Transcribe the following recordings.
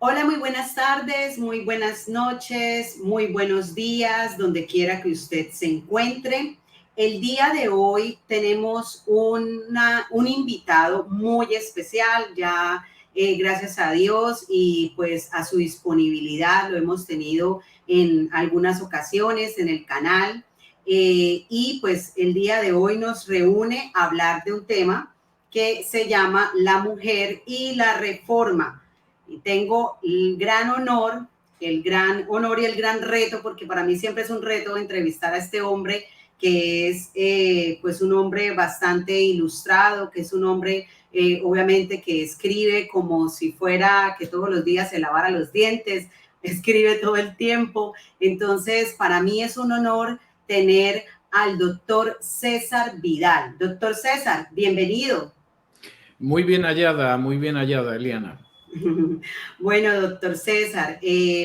Hola, muy buenas tardes, muy buenas noches, muy buenos días, donde quiera que usted se encuentre. El día de hoy tenemos un invitado muy especial, ya gracias a Dios y pues a su disponibilidad lo hemos tenido en algunas ocasiones en el canal. Y pues el día de hoy nos reúne a hablar de un tema que se llama la mujer y la reforma. Y tengo el gran honor y el gran reto, porque para mí siempre es un reto entrevistar a este hombre que es pues un hombre bastante ilustrado, que es un hombre obviamente que escribe como si fuera que todos los días se lavara los dientes, escribe todo el tiempo. Entonces, para mí es un honor tener al doctor César Vidal. Doctor César, bienvenido. Muy bien hallada, Eliana. Bueno, doctor César,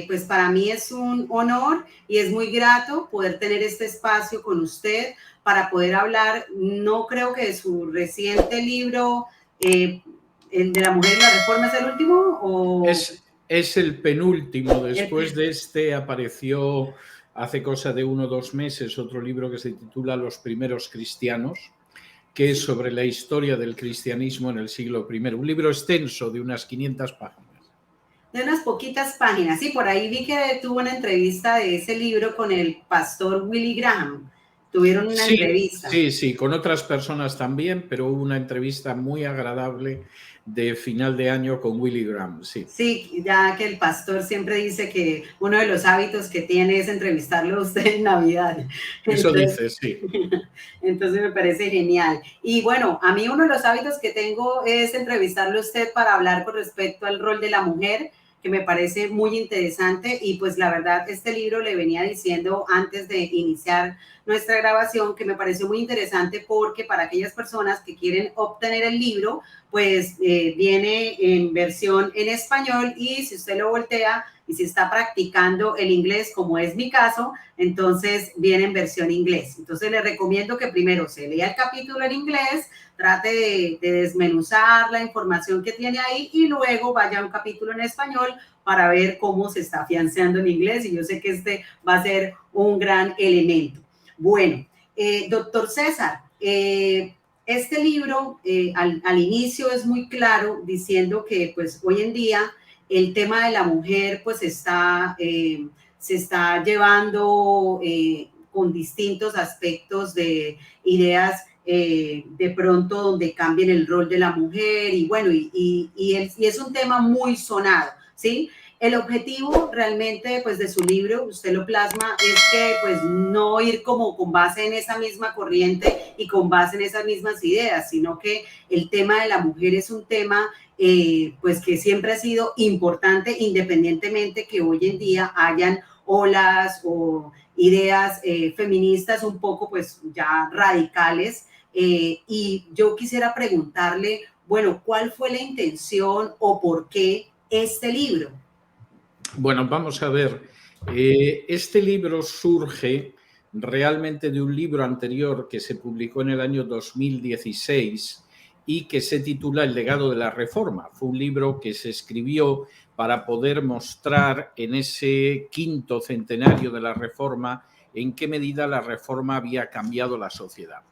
pues para mí es un honor y es muy grato poder tener este espacio con usted para poder hablar, no creo que de su reciente libro, el de la mujer y la reforma es el último, o Es el penúltimo. Después el, de este apareció hace cosa de 1 o 2 meses otro libro que se titula Los primeros cristianos, que es sobre la historia del cristianismo en el siglo I. Un libro extenso de unas 500 páginas. de unas poquitas páginas? Sí, por ahí vi que tuvo una entrevista de ese libro con el pastor Willie Graham. Tuvieron una Sí, entrevista. sí, sí, con otras personas también, pero hubo una entrevista muy agradable de final de año con Willie Graham, sí. Sí, ya que el pastor siempre dice que uno de los hábitos que tiene es entrevistarlo a usted en Navidad. Eso Entonces, dice, sí. entonces me parece genial. Y bueno, a mí uno de los hábitos que tengo es entrevistarlo a usted para hablar con respecto al rol de la mujer, que me parece muy interesante. Y pues la verdad, este libro le venía diciendo antes de iniciar nuestra grabación que me pareció muy interesante porque para aquellas personas que quieren obtener el libro, pues viene en versión en español y si usted lo voltea y si está practicando el inglés, como es mi caso, entonces viene en versión inglés. Entonces le recomiendo que primero se lea el capítulo en inglés, trate de desmenuzar la información que tiene ahí y luego vaya a un capítulo en español para ver cómo se está afianzando en inglés y yo sé que este va a ser un gran elemento. Bueno, doctor César, este libro al inicio es muy claro diciendo que pues hoy en día el tema de la mujer pues se está llevando con distintos aspectos de ideas de pronto donde cambien el rol de la mujer y bueno, y es un tema muy sonado, ¿sí? El objetivo realmente pues de su libro, usted lo plasma, es que pues no ir como con base en esa misma corriente y con base en esas mismas ideas, sino que el tema de la mujer es un tema pues que siempre ha sido importante independientemente que hoy en día hayan olas o ideas feministas un poco pues ya radicales. Y yo quisiera preguntarle, bueno, ¿cuál fue la intención o por qué este libro? Bueno, vamos a ver. Este libro surge realmente de un libro anterior que se publicó en el año 2016 y que se titula El legado de la Reforma. Fue un libro que se escribió para poder mostrar en ese quinto centenario de la Reforma en qué medida la Reforma había cambiado la sociedad.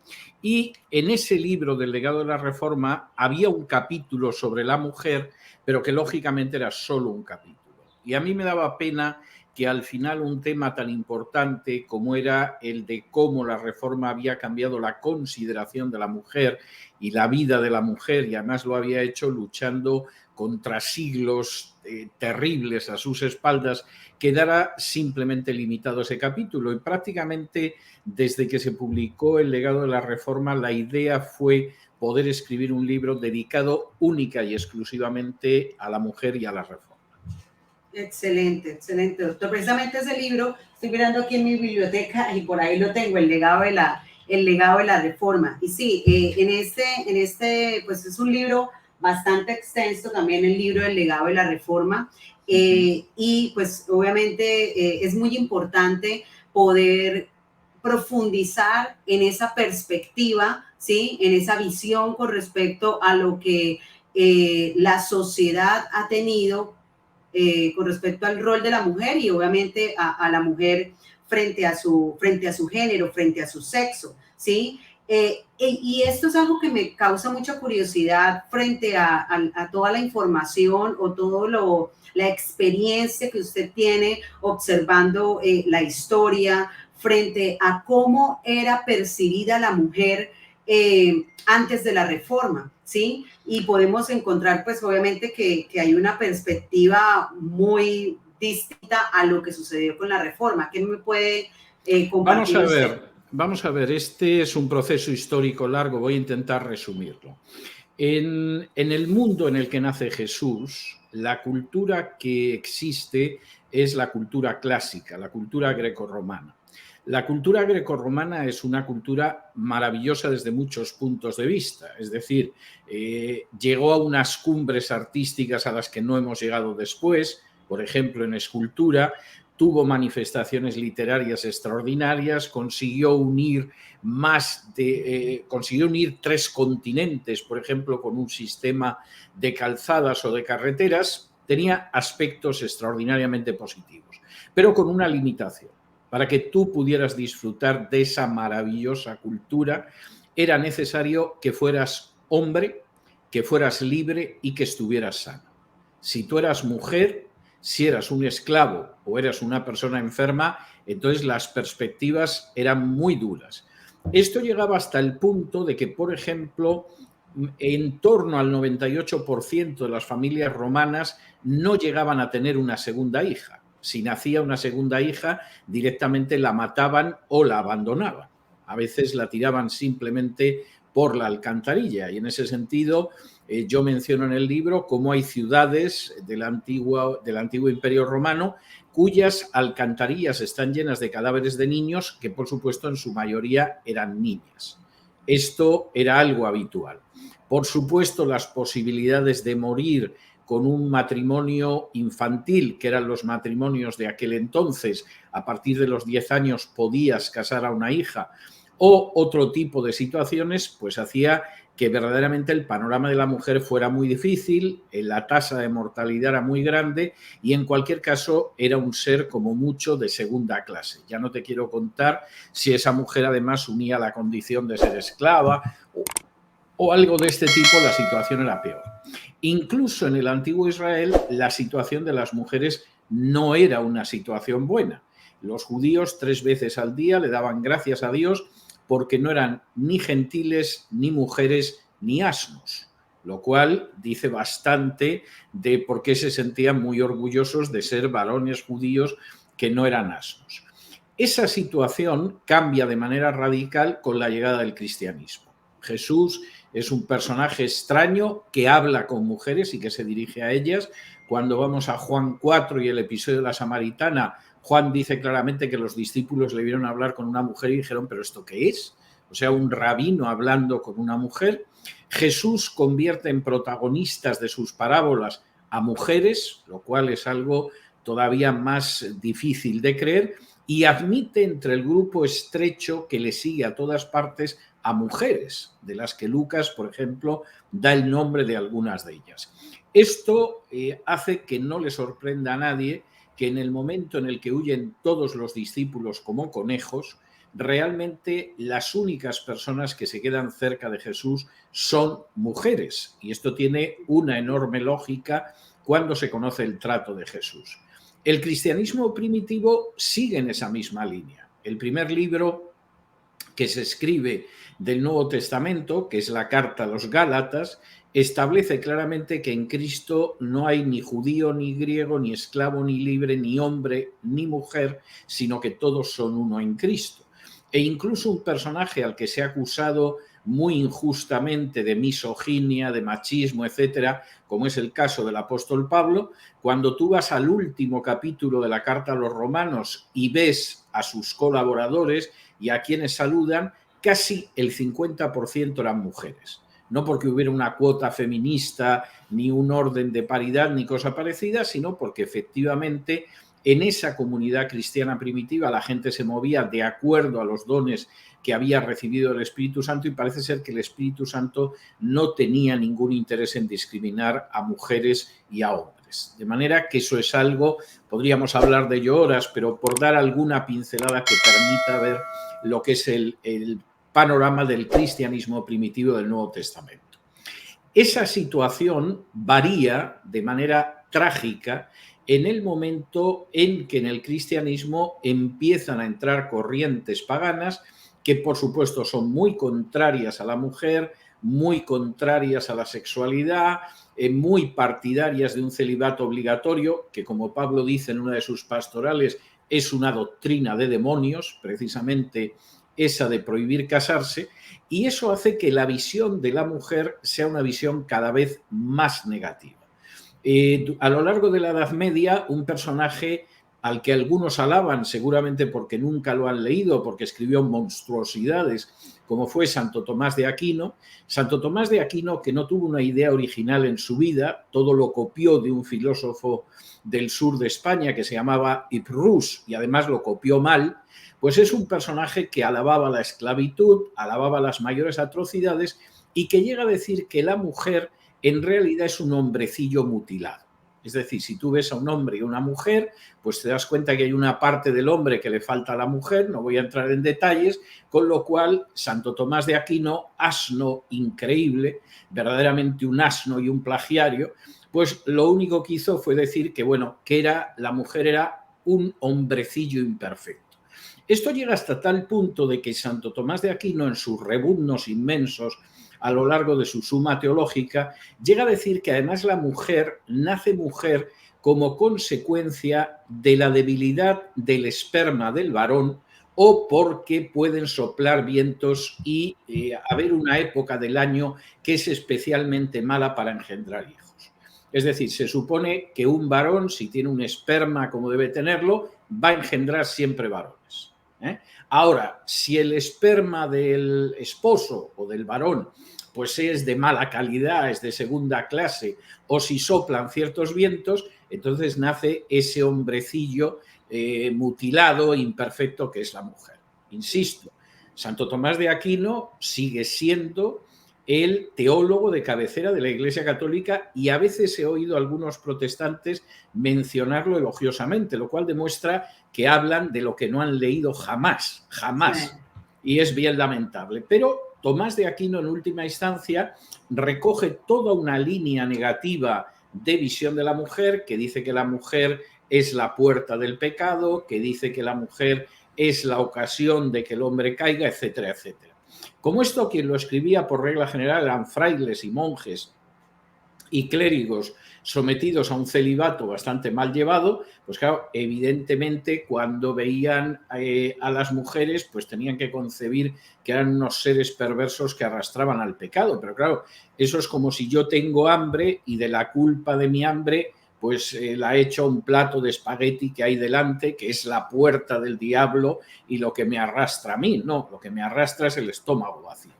Y en ese libro del legado de la Reforma había un capítulo sobre la mujer, pero que lógicamente era solo un capítulo. Y a mí me daba pena que al final un tema tan importante como era el de cómo la reforma había cambiado la consideración de la mujer y la vida de la mujer, y además lo había hecho luchando contra siglos terribles a sus espaldas, quedara simplemente limitado ese capítulo. Y prácticamente desde que se publicó El legado de la reforma, la idea fue poder escribir un libro dedicado única y exclusivamente a la mujer y a la reforma. Excelente, excelente, doctor. Precisamente ese libro estoy mirando aquí en mi biblioteca y por ahí lo tengo, el legado de la reforma. Y sí, pues es un libro bastante extenso, también el libro del legado de la reforma. Y pues obviamente es muy importante poder profundizar en esa perspectiva, ¿sí? En esa visión con respecto a lo que la sociedad ha tenido con respecto al rol de la mujer y obviamente a la mujer frente a su género, frente a su sexo, ¿sí? Y esto es algo que me causa mucha curiosidad frente a toda la información o todo la experiencia que usted tiene observando la historia frente a cómo era percibida la mujer antes de la reforma, ¿sí? Y podemos encontrar, pues obviamente que hay una perspectiva muy distinta a lo que sucedió con la reforma. ¿Qué me puede compartir usted? Vamos a ver, este es un proceso histórico largo, voy a intentar resumirlo. En el mundo en el que nace Jesús, la cultura que existe es la cultura clásica, la cultura grecorromana. La cultura grecorromana es una cultura maravillosa desde muchos puntos de vista, es decir, llegó a unas cumbres artísticas a las que no hemos llegado después, por ejemplo, en escultura, tuvo manifestaciones literarias extraordinarias, consiguió unir consiguió unir 3 continentes, por ejemplo, con un sistema de calzadas o de carreteras, tenía aspectos extraordinariamente positivos, pero con una limitación. Para que tú pudieras disfrutar de esa maravillosa cultura, era necesario que fueras hombre, que fueras libre y que estuvieras sano. Si tú eras mujer, si eras un esclavo o eras una persona enferma, entonces las perspectivas eran muy duras. Esto llegaba hasta el punto de que, por ejemplo, en torno al 98% de las familias romanas no llegaban a tener una segunda hija. Si nacía una segunda hija, directamente la mataban o la abandonaban. A veces la tiraban simplemente por la alcantarilla y en ese sentido yo menciono en el libro cómo hay ciudades del antiguo Imperio Romano cuyas alcantarillas están llenas de cadáveres de niños que, por supuesto, en su mayoría eran niñas. Esto era algo habitual. Por supuesto, las posibilidades de morir con un matrimonio infantil, que eran los matrimonios de aquel entonces, a partir de los 10 años podías casar a una hija, o otro tipo de situaciones, pues hacía que verdaderamente el panorama de la mujer fuera muy difícil, la tasa de mortalidad era muy grande y en cualquier caso era un ser como mucho de segunda clase. Ya no te quiero contar si esa mujer además unía la condición de ser esclava o algo de este tipo, la situación era peor. Incluso en el antiguo Israel la situación de las mujeres no era una situación buena. Los judíos 3 veces al día le daban gracias a Dios porque no eran ni gentiles, ni mujeres, ni asnos, lo cual dice bastante de por qué se sentían muy orgullosos de ser varones judíos que no eran asnos. Esa situación cambia de manera radical con la llegada del cristianismo. Jesús es un personaje extraño que habla con mujeres y que se dirige a ellas. Cuando vamos a Juan 4 y el episodio de la samaritana, Juan dice claramente que los discípulos le vieron hablar con una mujer y dijeron, ¿pero esto qué es? O sea, un rabino hablando con una mujer. Jesús convierte en protagonistas de sus parábolas a mujeres, lo cual es algo todavía más difícil de creer, y admite entre el grupo estrecho que le sigue a todas partes a mujeres, de las que Lucas, por ejemplo, da el nombre de algunas de ellas. Esto hace que no le sorprenda a nadie que en el momento en el que huyen todos los discípulos como conejos, realmente las únicas personas que se quedan cerca de Jesús son mujeres. Y esto tiene una enorme lógica cuando se conoce el trato de Jesús. El cristianismo primitivo sigue en esa misma línea. El primer libro que se escribe del Nuevo Testamento, que es la carta a los Gálatas, establece claramente que en Cristo no hay ni judío ni griego, ni esclavo ni libre, ni hombre ni mujer, sino que todos son uno en Cristo. E incluso un personaje al que se ha acusado muy injustamente de misoginia, de machismo, etcétera, como es el caso del apóstol Pablo, cuando tú vas al último capítulo de la carta a los romanos y ves a sus colaboradores y a quienes saludan, casi el 50% eran mujeres. No porque hubiera una cuota feminista, ni un orden de paridad, ni cosa parecida, sino porque efectivamente en esa comunidad cristiana primitiva la gente se movía de acuerdo a los dones que había recibido el Espíritu Santo y parece ser que el Espíritu Santo no tenía ningún interés en discriminar a mujeres y a hombres. mujeres. De manera que eso es algo, podríamos hablar de ello horas, pero por dar alguna pincelada que permita ver lo que es el panorama del cristianismo primitivo del Nuevo Testamento. Esa situación varía de manera trágica en el momento en que en el cristianismo empiezan a entrar corrientes paganas que, por supuesto, son muy contrarias a la mujer, muy contrarias a la sexualidad, muy partidarias de un celibato obligatorio, que, como Pablo dice en una de sus pastorales, es una doctrina de demonios, precisamente esa de prohibir casarse, y eso hace que la visión de la mujer sea una visión cada vez más negativa. A lo largo de la Edad Media, un personaje al que algunos alaban, seguramente porque nunca lo han leído, porque escribió monstruosidades, como fue Santo Tomás de Aquino. Santo Tomás de Aquino, que no tuvo una idea original en su vida, todo lo copió de un filósofo del sur de España que se llamaba Ibn Rus, y además lo copió mal, pues es un personaje que alababa la esclavitud, alababa las mayores atrocidades y que llega a decir que la mujer en realidad es un hombrecillo mutilado. Es decir, si tú ves a un hombre y una mujer, pues te das cuenta que hay una parte del hombre que le falta a la mujer, no voy a entrar en detalles, con lo cual Santo Tomás de Aquino, asno increíble, verdaderamente un asno y un plagiario, pues lo único que hizo fue decir que, bueno, que la mujer era un hombrecillo imperfecto. Esto llega hasta tal punto de que Santo Tomás de Aquino, en sus rebuznos inmensos a lo largo de su suma teológica, llega a decir que además la mujer nace mujer como consecuencia de la debilidad del esperma del varón o porque pueden soplar vientos y haber una época del año que es especialmente mala para engendrar hijos. Es decir, se supone que un varón, si tiene un esperma como debe tenerlo, va a engendrar siempre varones. Ahora, si el esperma del esposo o del varón pues es de mala calidad, es de segunda clase, o si soplan ciertos vientos, entonces nace ese hombrecillo mutilado, imperfecto que es la mujer. Insisto, Santo Tomás de Aquino sigue siendo el teólogo de cabecera de la Iglesia Católica y a veces he oído a algunos protestantes mencionarlo elogiosamente, lo cual demuestra que hablan de lo que no han leído jamás, jamás. Y es bien lamentable. Pero Tomás de Aquino, en última instancia, recoge toda una línea negativa de visión de la mujer, que dice que la mujer es la puerta del pecado, que dice que la mujer es la ocasión de que el hombre caiga, etcétera, etcétera. Como esto, quien lo escribía por regla general eran frailes y monjes y clérigos sometidos a un celibato bastante mal llevado, pues claro, evidentemente cuando veían a las mujeres, pues tenían que concebir que eran unos seres perversos que arrastraban al pecado. Pero claro, eso es como si yo tengo hambre y de la culpa de mi hambre pues la echo a un plato de espagueti que hay delante, que es la puerta del diablo y lo que me arrastra a mí. No, lo que me arrastra es el estómago vacío.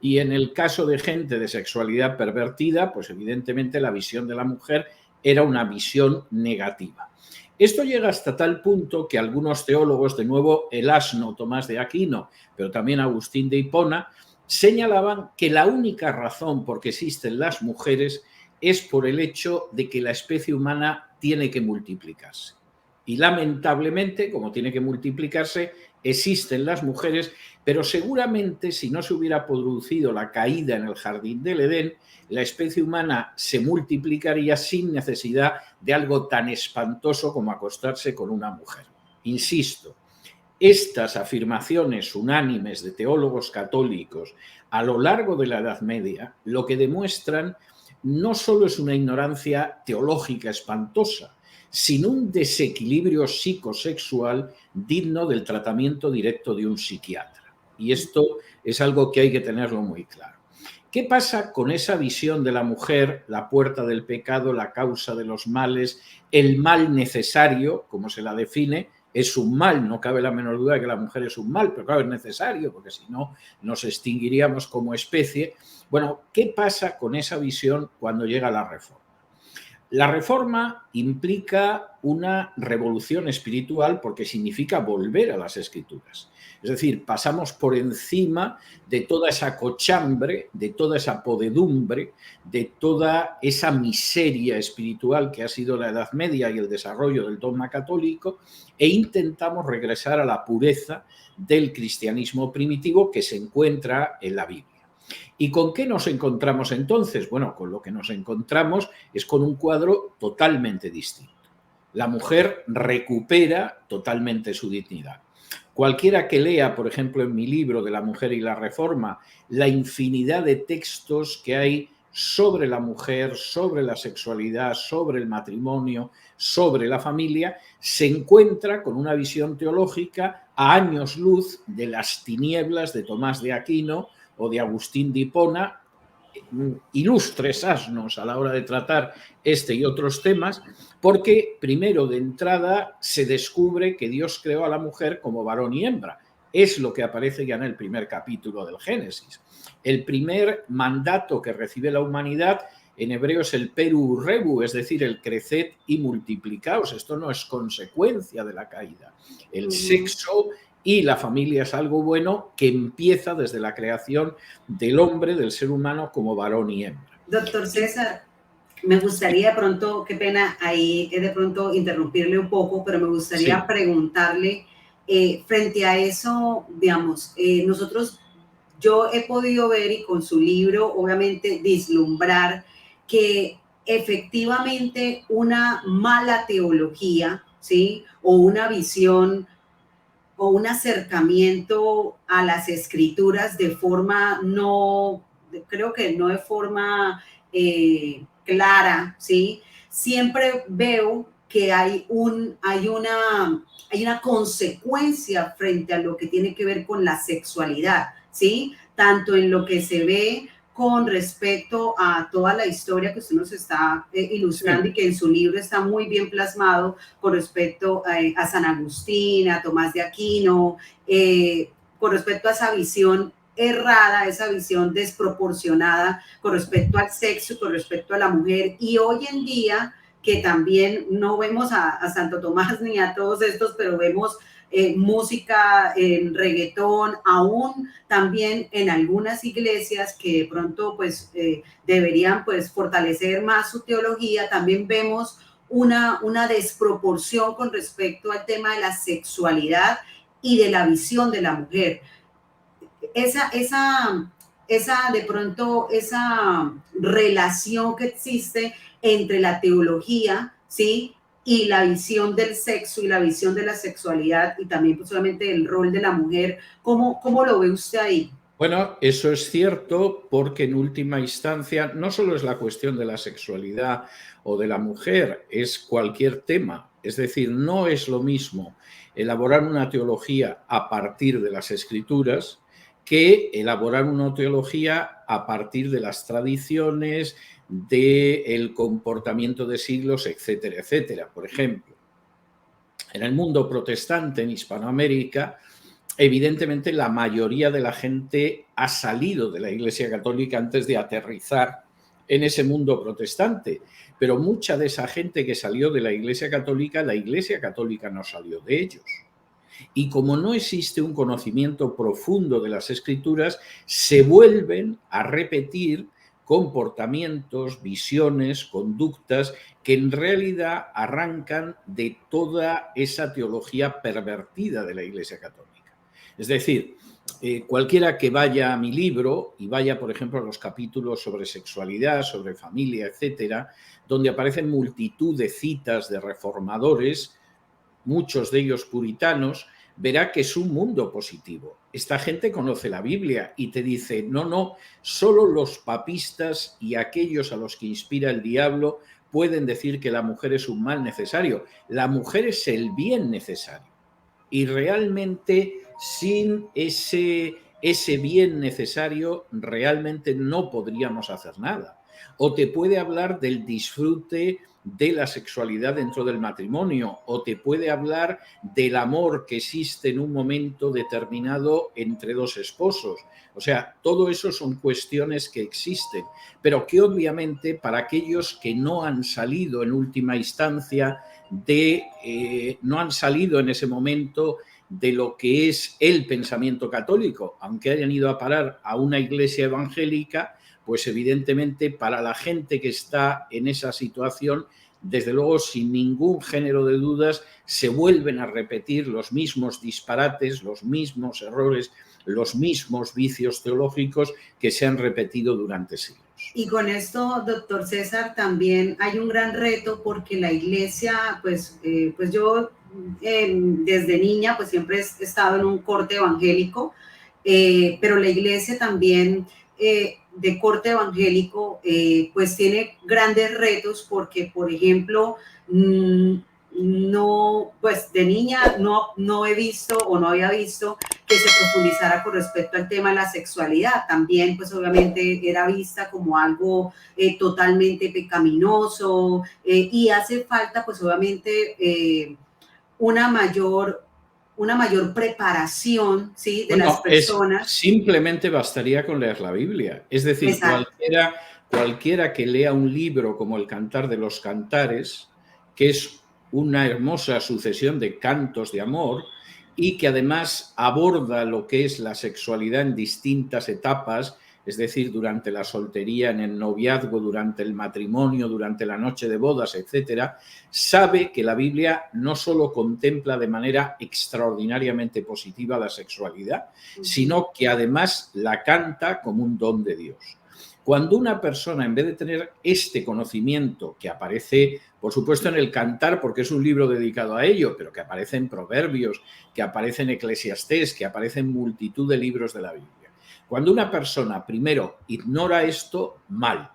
Y en el caso de gente de sexualidad pervertida, pues evidentemente la visión de la mujer era una visión negativa. Esto llega hasta tal punto que algunos teólogos, de nuevo el asno Tomás de Aquino, pero también Agustín de Hipona, señalaban que la única razón por que existen las mujeres es por el hecho de que la especie humana tiene que multiplicarse. Y lamentablemente, como tiene que multiplicarse, existen las mujeres, pero seguramente si no se hubiera producido la caída en el jardín del Edén, la especie humana se multiplicaría sin necesidad de algo tan espantoso como acostarse con una mujer. Insisto, estas afirmaciones unánimes de teólogos católicos a lo largo de la Edad Media lo que demuestran no solo es una ignorancia teológica espantosa, sino un desequilibrio psicosexual digno del tratamiento directo de un psiquiatra. Y esto es algo que hay que tenerlo muy claro. ¿Qué pasa con esa visión de la mujer, la puerta del pecado, la causa de los males, el mal necesario, como se la define? Es un mal, no cabe la menor duda de que la mujer es un mal, pero claro, es necesario, porque si no, nos extinguiríamos como especie. Bueno, ¿qué pasa con esa visión cuando llega la Reforma? La reforma implica una revolución espiritual porque significa volver a las Escrituras. Es decir, pasamos por encima de toda esa cochambre, de toda esa podedumbre, de toda esa miseria espiritual que ha sido la Edad Media y el desarrollo del dogma católico, e intentamos regresar a la pureza del cristianismo primitivo que se encuentra en la Biblia. ¿Y con qué nos encontramos entonces? Bueno, con lo que nos encontramos es con un cuadro totalmente distinto. La mujer recupera totalmente su dignidad. Cualquiera que lea, por ejemplo, en mi libro de la mujer y la reforma, la infinidad de textos que hay sobre la mujer, sobre la sexualidad, sobre el matrimonio, sobre la familia, se encuentra con una visión teológica a años luz de las tinieblas de Tomás de Aquino o de Agustín de Hipona, ilustres asnos a la hora de tratar este y otros temas, porque primero de entrada se descubre que Dios creó a la mujer como varón y hembra. Es lo que aparece ya en el primer capítulo del Génesis. El primer mandato que recibe la humanidad en hebreo es el peru rebu, es decir, el creced y multiplicaos. Esto no es consecuencia de la caída. El sexo y la familia es algo bueno que empieza desde la creación del hombre, del ser humano, como varón y hembra. Doctor César, me gustaría de pronto, qué pena ahí de pronto interrumpirle un poco, pero me gustaría preguntarle, frente a eso, digamos, yo he podido ver y con su libro, obviamente, vislumbrar que efectivamente una mala teología, ¿sí? O una visión o un acercamiento a las escrituras de forma no, creo que no de forma clara, ¿sí? Siempre veo que hay una consecuencia frente a lo que tiene que ver con la sexualidad, ¿sí? Tanto en lo que se ve con respecto a toda la historia que usted nos está ilustrando y que en su libro está muy bien plasmado con respecto a San Agustín, a Tomás de Aquino, con respecto a esa visión errada, esa visión desproporcionada con respecto al sexo, con respecto a la mujer. Y hoy en día, que también no vemos a Santo Tomás ni a todos estos, pero vemos música en reggaetón, aún también en algunas iglesias que de pronto pues deberían pues fortalecer más su teología, también vemos una desproporción con respecto al tema de la sexualidad y de la visión de la mujer. De pronto, esa relación que existe entre la teología, ¿sí? Y la visión del sexo y la visión de la sexualidad y también pues, solamente el rol de la mujer. ¿Cómo lo ve usted ahí? Bueno, eso es cierto porque en última instancia no solo es la cuestión de la sexualidad o de la mujer, es cualquier tema. Es decir, no es lo mismo elaborar una teología a partir de las escrituras que elaborar una teología a partir de las tradiciones, del comportamiento de siglos, etcétera, etcétera. Por ejemplo, en el mundo protestante, en Hispanoamérica, evidentemente la mayoría de la gente ha salido de la Iglesia Católica antes de aterrizar en ese mundo protestante, pero mucha de esa gente que salió de la Iglesia Católica no salió de ellos. Y como no existe un conocimiento profundo de las Escrituras, se vuelven a repetir comportamientos, visiones, conductas que en realidad arrancan de toda esa teología pervertida de la Iglesia Católica. Es decir, cualquiera que vaya a mi libro y vaya, por ejemplo, a los capítulos sobre sexualidad, sobre familia, etcétera, donde aparecen multitud de citas de reformadores, muchos de ellos puritanos, verá que es un mundo positivo. Esta gente conoce la Biblia y te dice, no, solo los papistas y aquellos a los que inspira el diablo pueden decir que la mujer es un mal necesario. La mujer es el bien necesario. Y realmente sin ese bien necesario realmente no podríamos hacer nada. O te puede hablar del disfrute de la sexualidad dentro del matrimonio, o te puede hablar del amor que existe en un momento determinado entre dos esposos. O sea, todo eso son cuestiones que existen, pero que obviamente para aquellos que no han salido en última instancia no han salido en ese momento de lo que es el pensamiento católico, aunque hayan ido a parar a una iglesia evangélica, pues evidentemente para la gente que está en esa situación, desde luego sin ningún género de dudas, se vuelven a repetir los mismos disparates, los mismos errores, los mismos vicios teológicos que se han repetido durante siglos. Y con esto, doctor César, también hay un gran reto porque la iglesia, pues yo desde niña pues siempre he estado en un corte evangélico, pero la iglesia también de corte evangélico pues tiene grandes retos porque, por ejemplo, no, pues de niña no he visto o no había visto que se profundizara con respecto al tema de la sexualidad. También, pues obviamente era vista como algo totalmente pecaminoso y hace falta, pues obviamente, una mayor preparación, ¿sí? De las personas. Simplemente bastaría con leer la Biblia. Es decir, cualquiera que lea un libro como El Cantar de los Cantares, que es una hermosa sucesión de cantos de amor y que además aborda lo que es la sexualidad en distintas etapas, es decir, durante la soltería, en el noviazgo, durante el matrimonio, durante la noche de bodas, etcétera, sabe que la Biblia no solo contempla de manera extraordinariamente positiva la sexualidad, sino que además la canta como un don de Dios. Cuando una persona, en vez de tener este conocimiento que aparece, por supuesto, en el Cantar, porque es un libro dedicado a ello, pero que aparece en Proverbios, que aparece en Eclesiastés, que aparece en multitud de libros de la Biblia. Cuando una persona, primero, ignora esto, mal.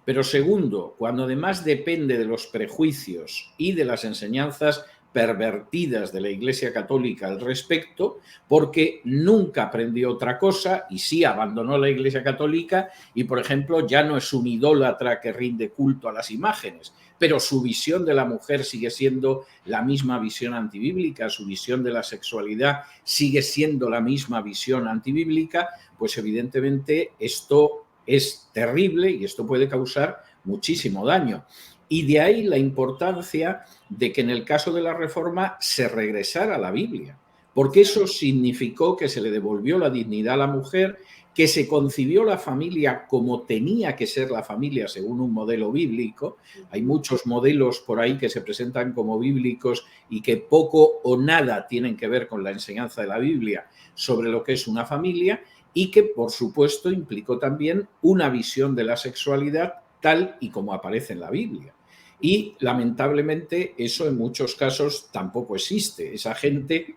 Pero segundo, cuando además depende de los prejuicios y de las enseñanzas pervertidas de la Iglesia Católica al respecto, porque nunca aprendió otra cosa y sí abandonó la Iglesia Católica y, por ejemplo, ya no es un idólatra que rinde culto a las imágenes, pero su visión de la mujer sigue siendo la misma visión antibíblica, su visión de la sexualidad sigue siendo la misma visión antibíblica, pues evidentemente esto es terrible y esto puede causar muchísimo daño. Y de ahí la importancia de que en el caso de la Reforma se regresara a la Biblia, porque eso significó que se le devolvió la dignidad a la mujer, que se concibió la familia como tenía que ser la familia según un modelo bíblico. Hay muchos modelos por ahí que se presentan como bíblicos y que poco o nada tienen que ver con la enseñanza de la Biblia sobre lo que es una familia y que, por supuesto, implicó también una visión de la sexualidad tal y como aparece en la Biblia. Y lamentablemente eso en muchos casos tampoco existe. Esa gente,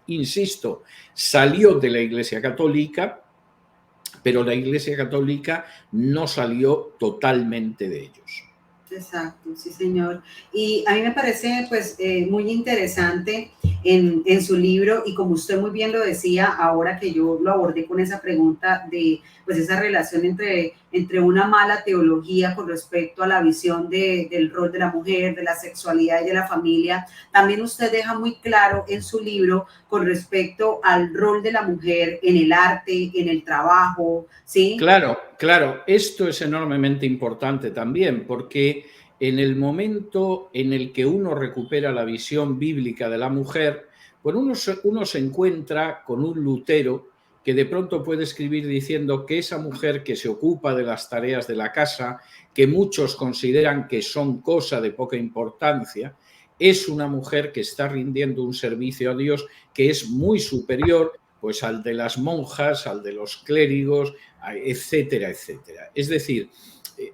insisto, salió de la Iglesia Católica, pero la Iglesia Católica no salió totalmente de ellos. Exacto, sí, señor. Y a mí me parece pues muy interesante en su libro y como usted muy bien lo decía, ahora que yo lo abordé con esa pregunta de pues esa relación entre una mala teología con respecto a la visión del rol de la mujer, de la sexualidad y de la familia, también usted deja muy claro en su libro con respecto al rol de la mujer en el arte, en el trabajo, ¿sí? Claro, claro, esto es enormemente importante también porque en el momento en el que uno recupera la visión bíblica de la mujer, pues uno se encuentra con un Lutero que de pronto puede escribir diciendo que esa mujer que se ocupa de las tareas de la casa, que muchos consideran que son cosa de poca importancia, es una mujer que está rindiendo un servicio a Dios que es muy superior pues al de las monjas, al de los clérigos, etcétera, etcétera. Es decir,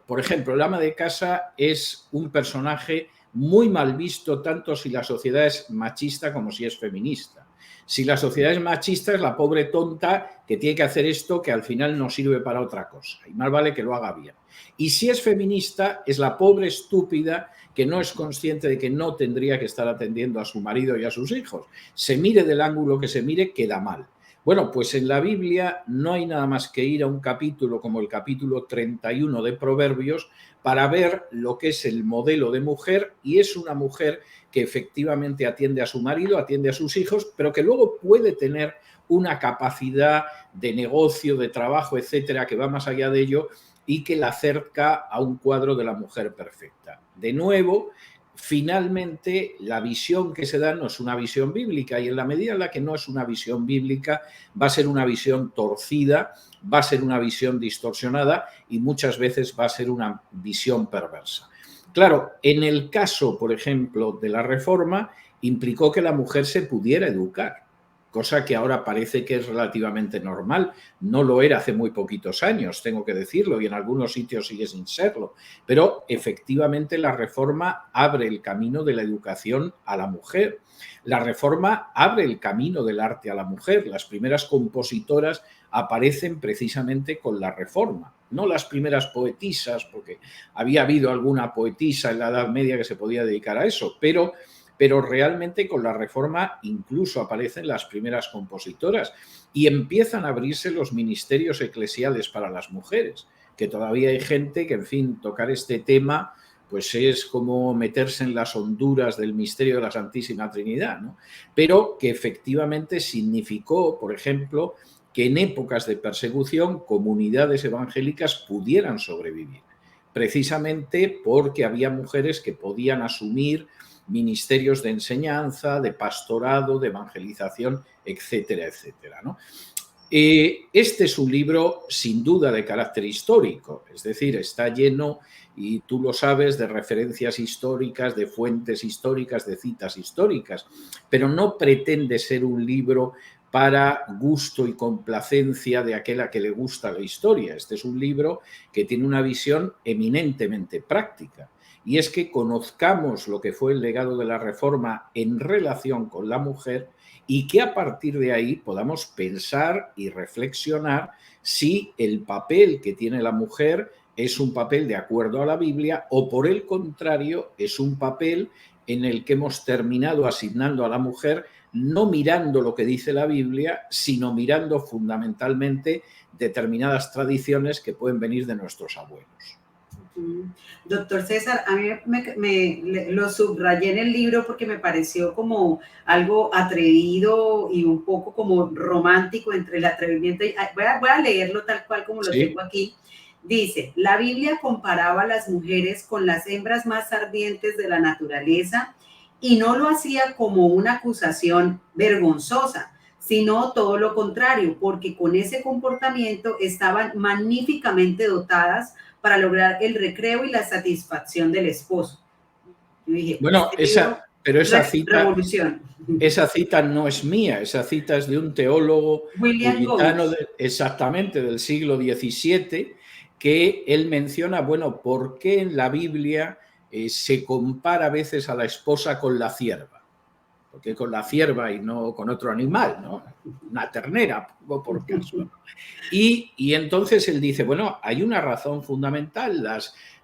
por ejemplo, el ama de casa es un personaje muy mal visto tanto si la sociedad es machista como si es feminista. Si la sociedad es machista es la pobre tonta que tiene que hacer esto que al final no sirve para otra cosa y más vale que lo haga bien. Y si es feminista es la pobre estúpida que no es consciente de que no tendría que estar atendiendo a su marido y a sus hijos. Se mire del ángulo que se mire, queda mal. Bueno, pues en la Biblia no hay nada más que ir a un capítulo como el capítulo 31 de Proverbios para ver lo que es el modelo de mujer, y es una mujer que efectivamente atiende a su marido, atiende a sus hijos, pero que luego puede tener una capacidad de negocio, de trabajo, etcétera, que va más allá de ello y que la acerca a un cuadro de la mujer perfecta. De nuevo, finalmente la visión que se da no es una visión bíblica, y en la medida en la que no es una visión bíblica va a ser una visión torcida, va a ser una visión distorsionada y muchas veces va a ser una visión perversa. Claro, en el caso, por ejemplo, de la Reforma, implicó que la mujer se pudiera educar, cosa que ahora parece que es relativamente normal. No lo era hace muy poquitos años, tengo que decirlo, y en algunos sitios sigue sin serlo. Pero efectivamente la Reforma abre el camino de la educación a la mujer. La Reforma abre el camino del arte a la mujer. Las primeras compositoras aparecen precisamente con la Reforma. No las primeras poetisas, porque había habido alguna poetisa en la Edad Media que se podía dedicar a eso, pero realmente con la Reforma incluso aparecen las primeras compositoras y empiezan a abrirse los ministerios eclesiales para las mujeres, que todavía hay gente que, en fin, tocar este tema pues es como meterse en las honduras del misterio de la Santísima Trinidad, ¿no? Pero que efectivamente significó, por ejemplo, que en épocas de persecución comunidades evangélicas pudieran sobrevivir, precisamente porque había mujeres que podían asumir ministerios de enseñanza, de pastorado, de evangelización, etcétera, etcétera, ¿no? Este es un libro sin duda de carácter histórico, es decir, está lleno, y tú lo sabes, de referencias históricas, de fuentes históricas, de citas históricas, pero no pretende ser un libro para gusto y complacencia de aquel a que le gusta la historia. Este es un libro que tiene una visión eminentemente práctica, y es que conozcamos lo que fue el legado de la Reforma en relación con la mujer y que a partir de ahí podamos pensar y reflexionar si el papel que tiene la mujer es un papel de acuerdo a la Biblia o, por el contrario, es un papel en el que hemos terminado asignando a la mujer no mirando lo que dice la Biblia, sino mirando fundamentalmente determinadas tradiciones que pueden venir de nuestros abuelos. Doctor César, a mí lo subrayé en el libro porque me pareció como algo atrevido y un poco como romántico entre el atrevimiento. Voy a leerlo tal cual como lo tengo aquí. Dice, la Biblia comparaba a las mujeres con las hembras más ardientes de la naturaleza y no lo hacía como una acusación vergonzosa, sino todo lo contrario, porque con ese comportamiento estaban magníficamente dotadas para lograr el recreo y la satisfacción del esposo. Yo dije, bueno, pero esa cita no es mía, esa cita es de un teólogo puritano exactamente del siglo XVII, que él menciona, bueno, ¿por qué en la Biblia se compara a veces a la esposa con la cierva? Porque con la cierva y no con otro animal, ¿no? Una ternera, por caso. Y entonces él dice, bueno, hay una razón fundamental,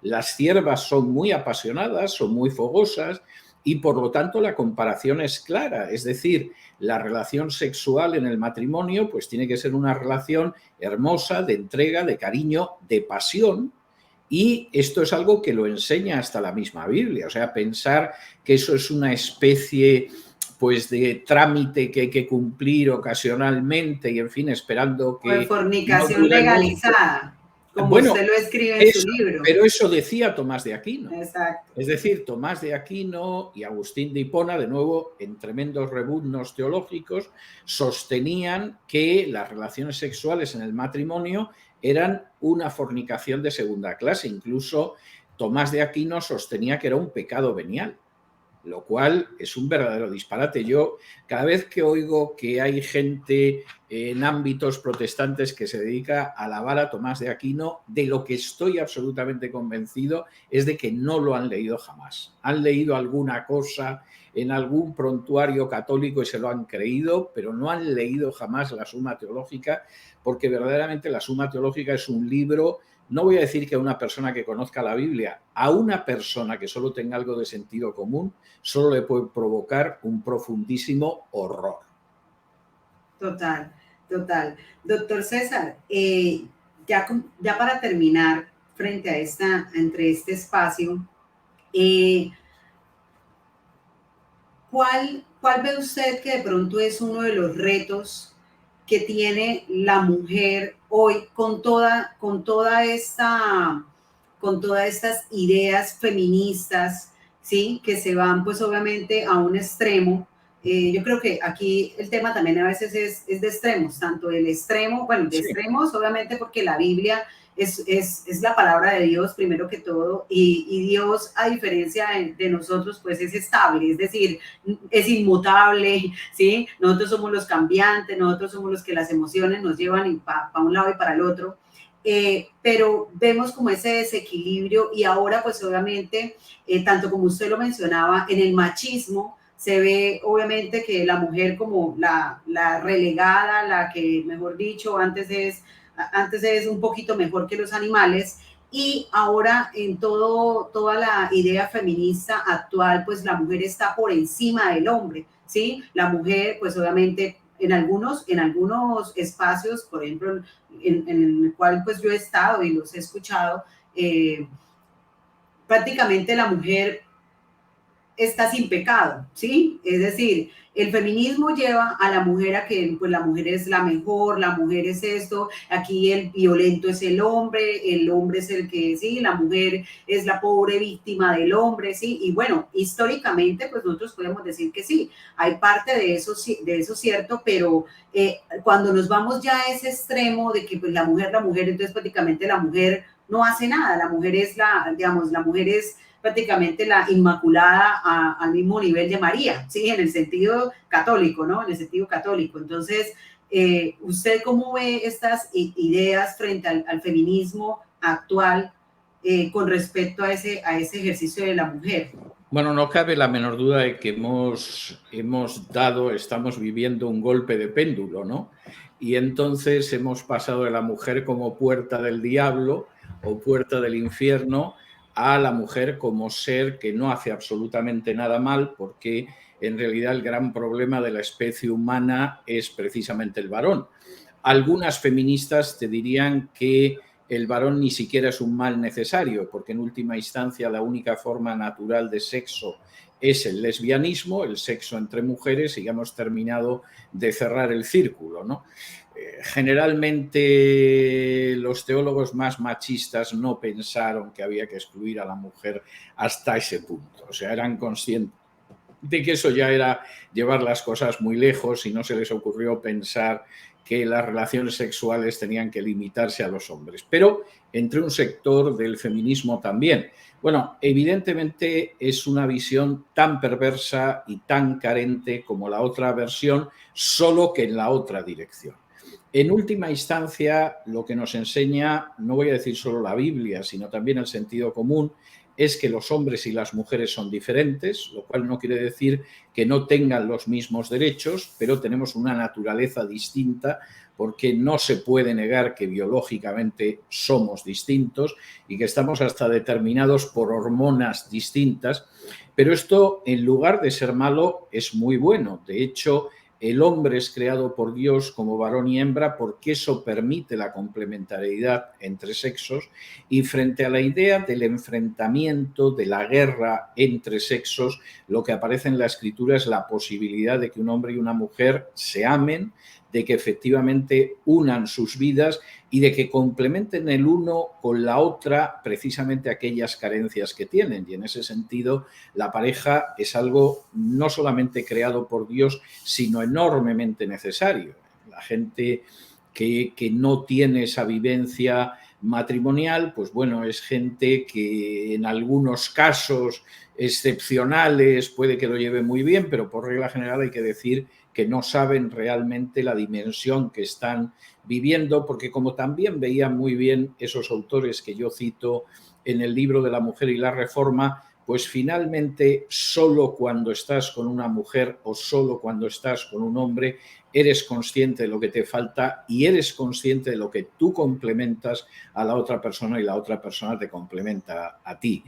las ciervas son muy apasionadas, son muy fogosas, y por lo tanto la comparación es clara, es decir, la relación sexual en el matrimonio pues tiene que ser una relación hermosa, de entrega, de cariño, de pasión, y esto es algo que lo enseña hasta la misma Biblia, o sea, pensar que eso es una especie pues de trámite que hay que cumplir ocasionalmente y, en fin, esperando que... de fornicación no legalizada, como bueno, usted lo escribe en su libro. Pero eso decía Tomás de Aquino. Exacto. Es decir, Tomás de Aquino y Agustín de Hipona, de nuevo, en tremendos rebuznos teológicos, sostenían que las relaciones sexuales en el matrimonio eran una fornicación de segunda clase. Incluso Tomás de Aquino sostenía que era un pecado venial, lo cual es un verdadero disparate. Yo, cada vez que oigo que hay gente en ámbitos protestantes que se dedica a alabar a Tomás de Aquino, de lo que estoy absolutamente convencido es de que no lo han leído jamás. Han leído alguna cosa en algún prontuario católico y se lo han creído, pero no han leído jamás la Suma Teológica, porque verdaderamente la Suma Teológica es un libro... No voy a decir que a una persona que conozca la Biblia, a una persona que solo tenga algo de sentido común, solo le puede provocar un profundísimo horror. Total. total. Doctor César, ya para terminar, frente a entre este espacio, eh, ¿cuál ve usted que de pronto es uno de los retos que tiene la mujer hoy con todas estas ideas feministas, ¿sí? Que se van pues obviamente a un extremo? Yo creo que aquí el tema también a veces es de extremos, tanto el extremo, bueno, de Sí. extremos obviamente porque la Biblia es la palabra de Dios primero que todo, y Dios, a diferencia de nosotros, pues es estable, es decir, es inmutable, ¿sí? Nosotros somos los cambiantes, nosotros somos los que las emociones nos llevan para un lado y para el otro. Pero vemos como ese desequilibrio y ahora pues obviamente, tanto como usted lo mencionaba, en el machismo se ve obviamente que la mujer como la relegada, la que, mejor dicho, antes es un poquito mejor que los animales, y ahora en toda la idea feminista actual, pues la mujer está por encima del hombre, ¿sí? La mujer, pues obviamente en algunos espacios, por ejemplo, en el cual pues yo he estado y los he escuchado, prácticamente la mujer está sin pecado, ¿sí? Es decir, el feminismo lleva a la mujer a que pues la mujer es la mejor, la mujer es esto, aquí el violento es el hombre es el que, sí, la mujer es la pobre víctima del hombre, ¿sí? Y bueno, históricamente pues nosotros podemos decir que sí, hay parte de eso cierto, pero cuando nos vamos ya a ese extremo de que pues la mujer, entonces prácticamente la mujer no hace nada, la mujer es digamos, la mujer es prácticamente la Inmaculada al mismo nivel de María, ¿sí? En el sentido católico, ¿no? En el sentido católico. Entonces, ¿usted cómo ve estas ideas frente al feminismo actual con respecto a ese ejercicio de la mujer? Bueno, no cabe la menor duda de que estamos viviendo un golpe de péndulo, ¿no? Y entonces hemos pasado de la mujer como puerta del diablo o puerta del infierno a la mujer como ser que no hace absolutamente nada mal, porque en realidad el gran problema de la especie humana es precisamente el varón. Algunas feministas te dirían que el varón ni siquiera es un mal necesario, porque en última instancia la única forma natural de sexo es el lesbianismo, el sexo entre mujeres, y ya hemos terminado de cerrar el círculo, ¿no? Generalmente los teólogos más machistas no pensaron que había que excluir a la mujer hasta ese punto, o sea, eran conscientes de que eso ya era llevar las cosas muy lejos y no se les ocurrió pensar que las relaciones sexuales tenían que limitarse a los hombres. Pero entre un sector del feminismo también. Bueno, evidentemente es una visión tan perversa y tan carente como la otra versión, solo que en la otra dirección. En última instancia, lo que nos enseña, no voy a decir solo la Biblia, sino también el sentido común, es que los hombres y las mujeres son diferentes, lo cual no quiere decir que no tengan los mismos derechos, pero tenemos una naturaleza distinta, porque no se puede negar que biológicamente somos distintos y que estamos hasta determinados por hormonas distintas, pero esto, en lugar de ser malo, es muy bueno. De hecho, el hombre es creado por Dios como varón y hembra porque eso permite la complementariedad entre sexos, y frente a la idea del enfrentamiento, de la guerra entre sexos, lo que aparece en la escritura es la posibilidad de que un hombre y una mujer se amen, de que efectivamente unan sus vidas y de que complementen el uno con la otra precisamente aquellas carencias que tienen. Y en ese sentido, la pareja es algo no solamente creado por Dios, sino enormemente necesario. La gente que no tiene esa vivencia matrimonial, pues bueno, es gente que en algunos casos excepcionales puede que lo lleve muy bien, pero por regla general hay que decir que no saben realmente la dimensión que están viviendo, porque como también veían muy bien esos autores que yo cito en el libro de la mujer y la reforma, pues finalmente solo cuando estás con una mujer o solo cuando estás con un hombre eres consciente de lo que te falta y eres consciente de lo que tú complementas a la otra persona y la otra persona te complementa a ti.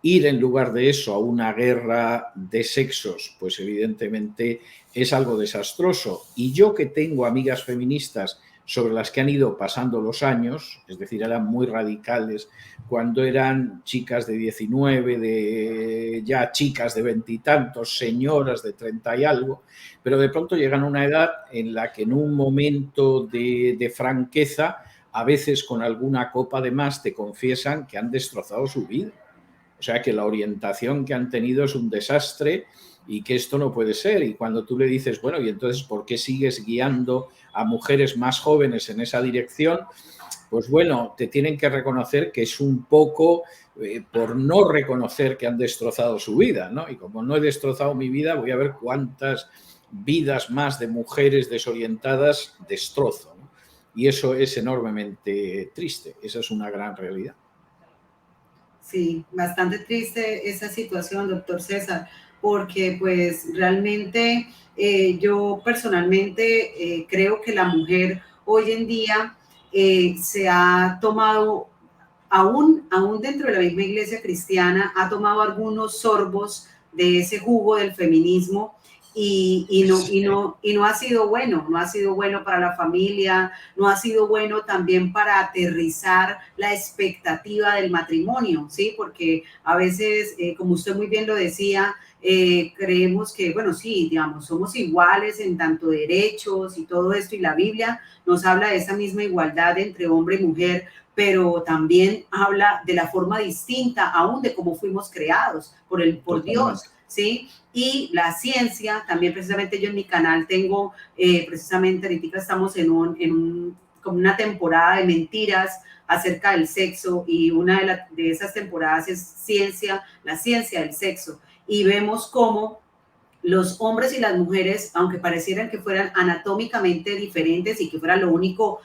Ir en lugar de eso a una guerra de sexos, pues evidentemente es algo desastroso. Y yo que tengo amigas feministas sobre las que han ido pasando los años, es decir, eran muy radicales cuando eran chicas de 19, ya chicas de 20 y tantos, señoras de 30 y algo, pero de pronto llegan a una edad en la que en un momento de franqueza, a veces con alguna copa de más, te confiesan que han destrozado su vida. O sea, que la orientación que han tenido es un desastre y que esto no puede ser. Y cuando tú le dices, bueno, ¿y entonces por qué sigues guiando a mujeres más jóvenes en esa dirección? Pues bueno, te tienen que reconocer que es un poco por no reconocer que han destrozado su vida, ¿no? Y como no he destrozado mi vida, voy a ver cuántas vidas más de mujeres desorientadas destrozo, ¿no? Y eso es enormemente triste. Esa es una gran realidad. Sí, bastante triste esa situación, doctor César, porque pues realmente yo personalmente creo que la mujer hoy en día se ha tomado, aún dentro de la misma iglesia cristiana, ha tomado algunos sorbos de ese jugo del feminismo y no ha sido bueno, no ha sido bueno para la familia, no ha sido bueno también para aterrizar la expectativa del matrimonio, ¿sí? Porque a veces, como usted muy bien lo decía, creemos que, bueno, sí, digamos, somos iguales en tanto derechos y todo esto, y la Biblia nos habla de esa misma igualdad entre hombre y mujer, pero también habla de la forma distinta aún de cómo fuimos creados por Dios, ¿sí? Y la ciencia, también precisamente yo en mi canal tengo, precisamente ahorita estamos como una temporada de mentiras acerca del sexo y una de esas temporadas es la ciencia del sexo. Y vemos cómo los hombres y las mujeres, aunque parecieran que fueran anatómicamente diferentes y que fuera lo único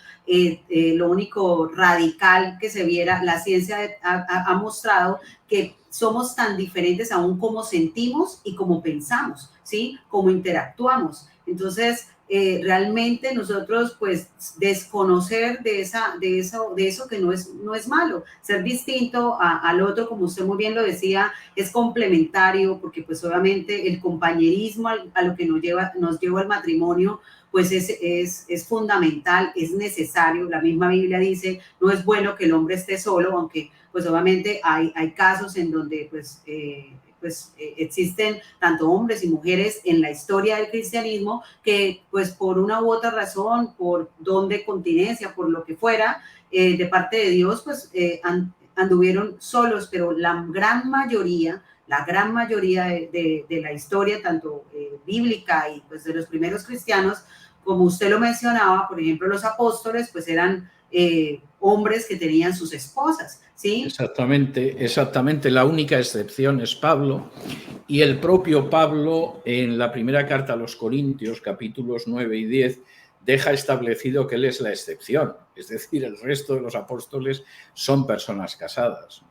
radical que se viera, la ciencia ha mostrado que somos tan diferentes aún como sentimos y como pensamos, ¿sí? Como interactuamos. Entonces, realmente nosotros, pues, desconocer de eso que no es malo, ser distinto al otro, como usted muy bien lo decía, es complementario, porque pues obviamente el compañerismo a lo que nos lleva al matrimonio, pues es fundamental, es necesario. La misma Biblia dice, no es bueno que el hombre esté solo, aunque pues obviamente hay casos en donde existen tanto hombres y mujeres en la historia del cristianismo que pues por una u otra razón, por don de continencia, por lo que fuera, de parte de Dios, pues anduvieron solos, pero la gran mayoría de la historia, tanto bíblica y pues de los primeros cristianos, como usted lo mencionaba, por ejemplo, los apóstoles, pues eran hombres que tenían sus esposas, ¿sí? Exactamente, exactamente. La única excepción es Pablo, y el propio Pablo en la primera carta a los Corintios, capítulos 9 y 10, deja establecido que él es la excepción, es decir, el resto de los apóstoles son personas casadas.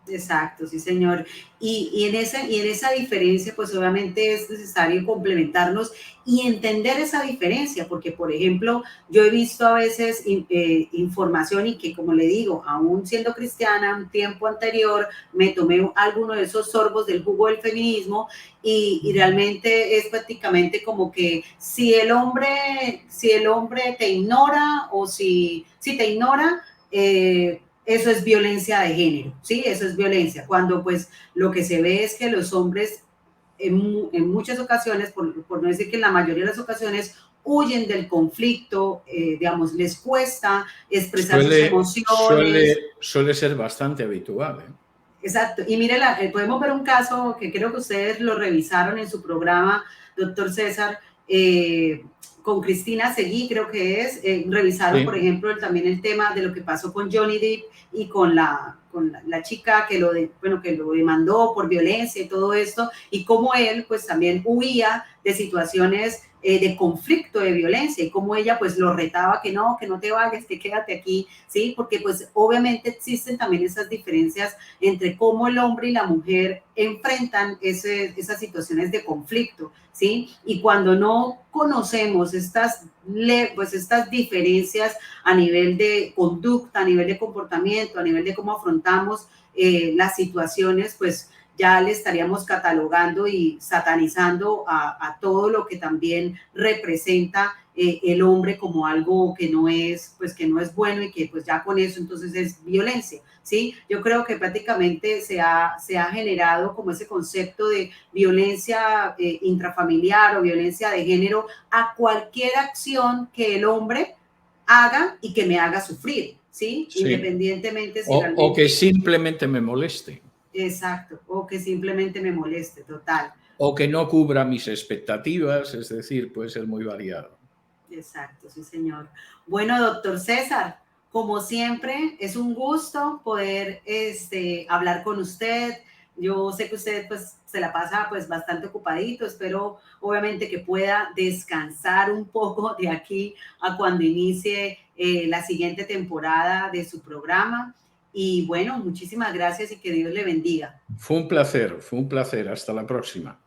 Exacto, sí, señor. Y en esa diferencia, pues obviamente es necesario complementarnos y entender esa diferencia, porque, por ejemplo, yo he visto a veces información y que, como le digo, aún siendo cristiana, un tiempo anterior, me tomé alguno de esos sorbos del jugo del feminismo y realmente es prácticamente como que si el hombre te ignora o si te ignora, eso es violencia de género, ¿sí? Eso es violencia. Cuando pues lo que se ve es que los hombres en muchas ocasiones, por no decir que en la mayoría de las ocasiones, huyen del conflicto, digamos, les cuesta expresar sus emociones. Suele ser bastante habitual, ¿eh? Exacto. Y mire, podemos ver un caso que creo que ustedes lo revisaron en su programa, doctor César, con Cristina Seguí, creo que es, revisaron, Sí. por ejemplo, también el tema de lo que pasó con Johnny Depp y con la chica que que lo demandó por violencia y todo esto, y cómo él pues también huía de situaciones de conflicto, de violencia, y cómo ella pues lo retaba que no te vayas, que quédate aquí, ¿sí? Porque pues obviamente existen también esas diferencias entre cómo el hombre y la mujer enfrentan esas situaciones de conflicto, ¿sí? Y cuando no conocemos estas diferencias a nivel de conducta, a nivel de comportamiento, a nivel de cómo afrontamos las situaciones, pues ya le estaríamos catalogando y satanizando a todo lo que también representa el hombre como algo que no es, pues que no es bueno y que pues ya con eso entonces es violencia, ¿sí? Yo creo que prácticamente se ha generado como ese concepto de violencia intrafamiliar o violencia de género a cualquier acción que el hombre haga y que me haga sufrir, ¿sí? Sí. Independientemente si O realmente... que simplemente me moleste. Exacto, o que simplemente me moleste, total. O que no cubra mis expectativas, es decir, puede ser muy variado. Exacto, sí, señor. Bueno, doctor César, como siempre, es un gusto poder hablar con usted. Yo sé que usted pues se la pasa pues bastante ocupadito. Espero obviamente que pueda descansar un poco de aquí a cuando inicie la siguiente temporada de su programa. Y bueno, muchísimas gracias y que Dios le bendiga. Fue un placer, fue un placer. Hasta la próxima.